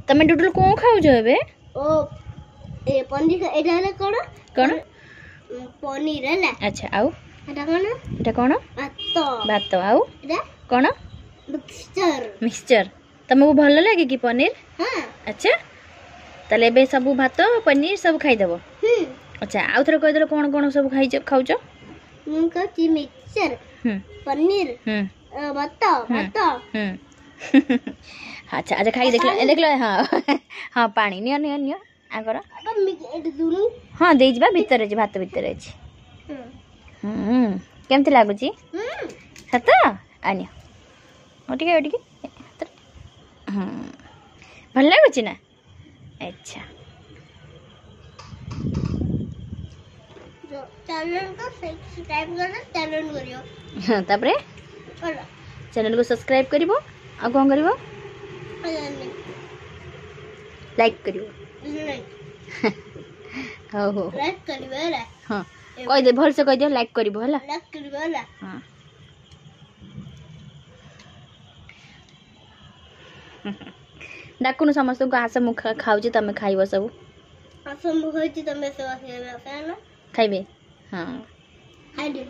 तमे डुडुल कौन खाउछ एबे ओ ए पनीर एटा है कोन कोन पनीर है अच्छा आउ एटा कोन भात भात आउ एटा कोन मिक्सचर तुमको भल लगे कि पनीर हां अच्छा तले बे सब भात पनीर सब खाई देबो अच्छा आउ थोड़ा कह देलो कोन कोन सब खाउछ मु कहती मिक्सचर पनीर भात अच्छा अच्छा खाई देख लो हां हां पानी नियो नियो नियो आगर हां दे जबा भीतर जे भात भीतर अछि केमति लागुची सत आनियो ओटिके ओटिके भल लागुची ना अच्छा चैनल को सब्सक्राइब करना चैनल करियो हां तापरे चैनल को सब्सक्राइब करिवो आ कोन करिवो लाइक करिवो हो हो लाइक करिवो ला हां कह दे भल से कह दे लाइक करिवो हला लाइक करिवो ला हां डाकुन समस्त को आस मु खाउची तमे खाइबो सब आस मु होइची तमे सब खाइबे खाइबे हां खाइ दे